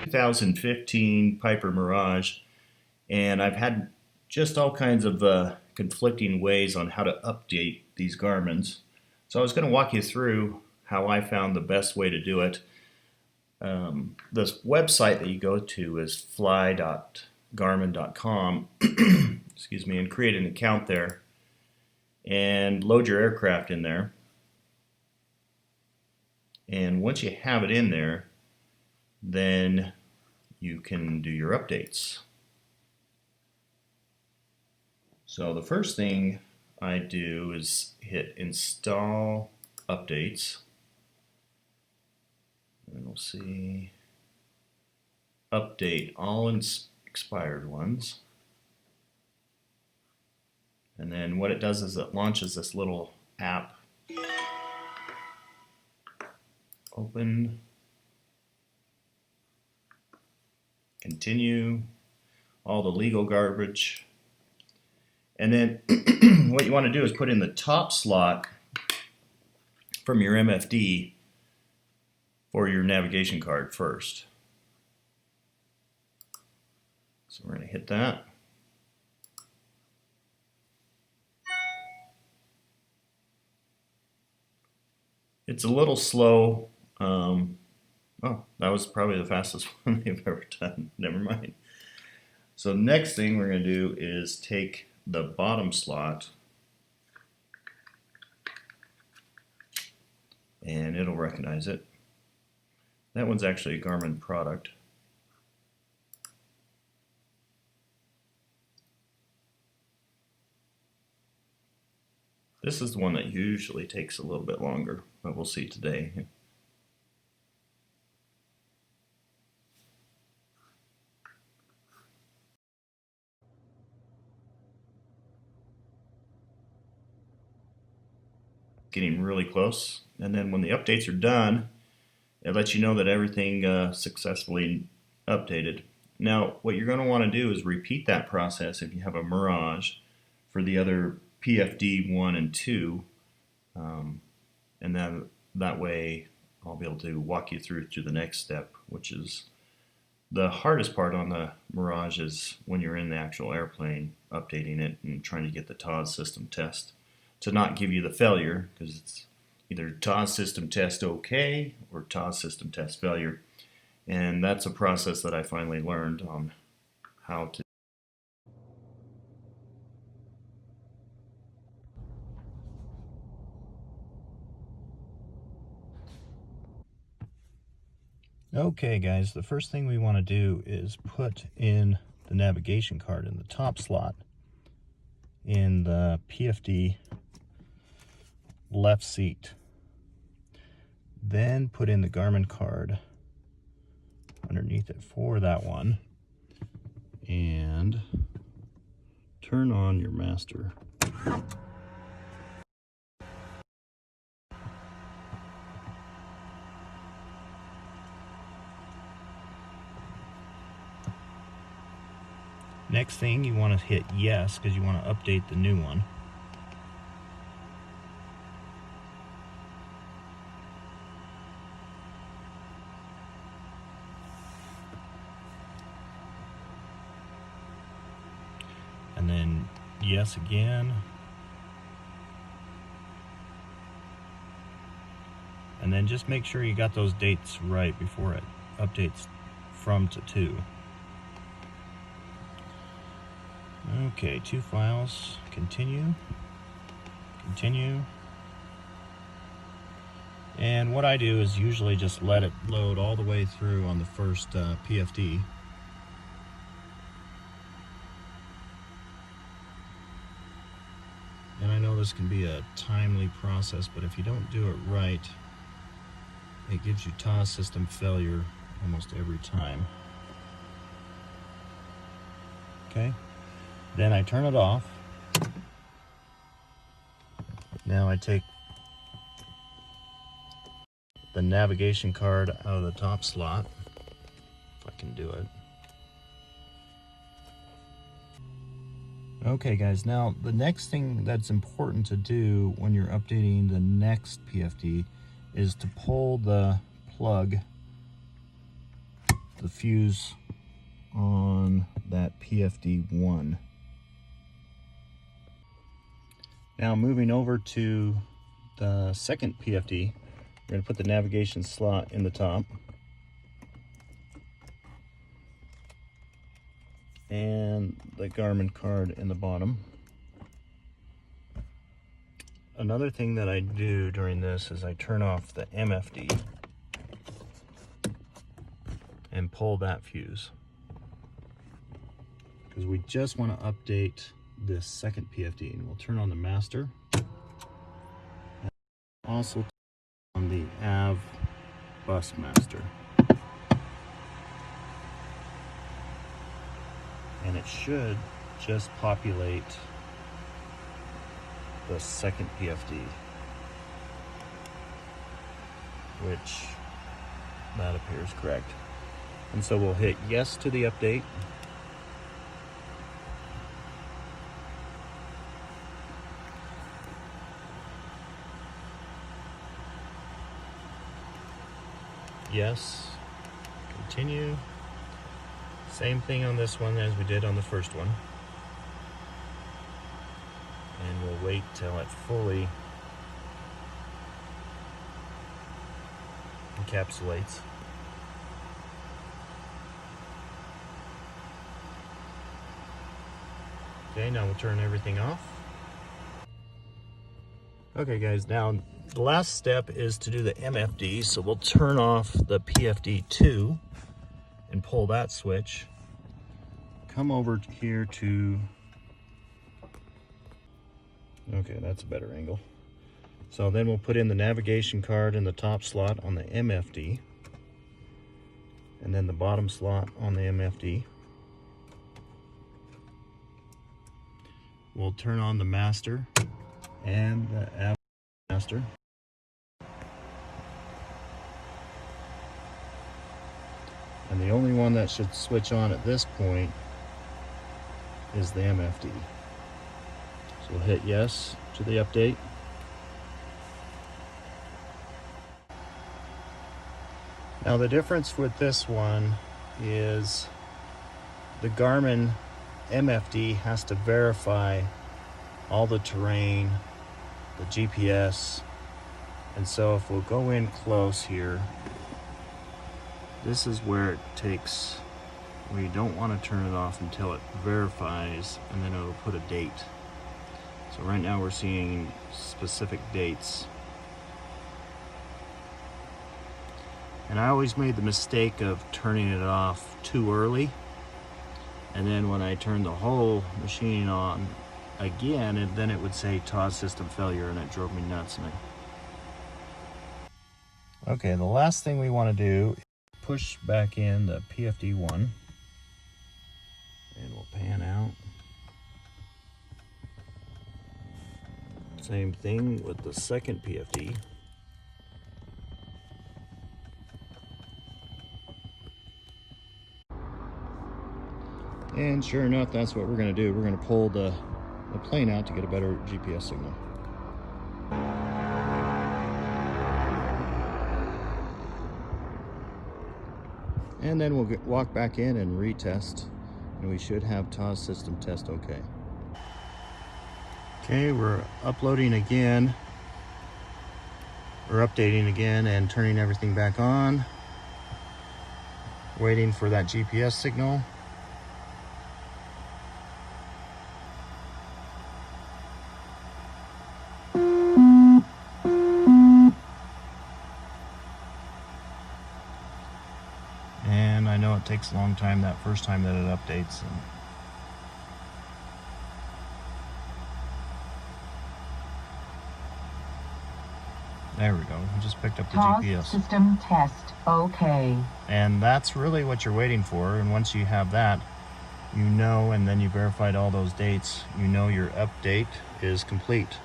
2015 Piper Mirage, and I've had just all kinds of conflicting ways on how to update these Garmins. So I was going to walk you through how I found the best way to do it. The website that you go to is fly.garmin.com excuse me, and create an account there and load your aircraft in there. And once you have it in there, then you can do your updates. So the first thing I do is hit install updates, and we'll see update all expired ones. And then what it does is it launches this little app. Open, continue, all the legal garbage. And then what you want to do is put in the top slot from your MFD for your navigation card first. So we're going to hit that. It's a little slow. Oh, that was probably the fastest one they've ever done. Never mind. So next thing we're going to do is take the bottom slot and it'll recognize it. That one's actually a Garmin product. This is the one that usually takes a little bit longer, but we'll see today. Getting really close, and then when the updates are done, it lets you know that everything successfully updated. Now what you're going to want to do is repeat that process if you have a Mirage for the other PFD 1 and 2, and then that way I'll be able to walk you through to the next step, which is the hardest part on the Mirage is when you're in the actual airplane updating it and trying to get the TAWS system test to not give you the failure, because it's either TAWS system test OK or TAWS system test failure. And that's a process that I finally learned on how to. Okay guys, the first thing we want to do is put in the navigation card in the top slot in the PFD left seat. Then put in the Garmin card underneath it for that one and turn on your master. Next thing, you want to hit yes because you want to update the new one. And then yes again. And then just make sure you got those dates right before it updates from to 2. Okay, 2 files, continue, continue. And what I do is usually just let it load all the way through on the first PFD. And I know this can be a timely process, but if you don't do it right, it gives you TAWS system failure almost every time. Okay. Then I turn it off. Now I take the navigation card out of the top slot, if I can do it. Okay guys, now the next thing that's important to do when you're updating the next PFD is to pull the plug the fuse on that PFD1. Now moving over to the second PFD, we're going to put the navigation slot in the top. And the Garmin card in the bottom. Another thing that I do during this is I turn off the MFD and pull that fuse, because we just want to update this second PFD, and we'll turn on the master and also on the AV bus master, and it should just populate the second PFD, which that appears correct. And so we'll hit yes to the update. Yes, continue. Same thing on this one as we did on the first one. And we'll wait till it fully encapsulates. Okay, now we'll turn everything off. Okay guys, now the last step is to do the MFD, so we'll turn off the PFD2 and pull that switch. Come over here to, okay, that's a better angle. So then we'll put in the navigation card in the top slot on the MFD, and then the bottom slot on the MFD. We'll turn on the master and the AV master. And the only one that should switch on at this point is the MFD. So we'll hit yes to the update. Now the difference with this one is the Garmin MFD has to verify all the terrain, the GPS, and so if we'll go in close here, this is where it takes, we don't want to turn it off until it verifies, and then it'll put a date. So right now we're seeing specific dates. And I always made the mistake of turning it off too early, and then when I turned the whole machine on again, and then it would say TAWS system failure, and it drove me nuts. Okay, the last thing we want to do is push back in the PFD1, and we'll pan out. Same thing with the second PFD. And sure enough, that's what we're going to do. We're going to pull the plane out to get a better GPS signal. And then we'll walk back in and retest, and we should have TAWS system test OK. Okay, we're uploading again. We're updating again and turning everything back on. Waiting for that GPS signal. And I know it takes a long time that first time that it updates. There we go. I just picked up the TAWS GPS. System Test OK. And that's really what you're waiting for. And once you have that, you know, and then you verified all those dates, you know your update is complete.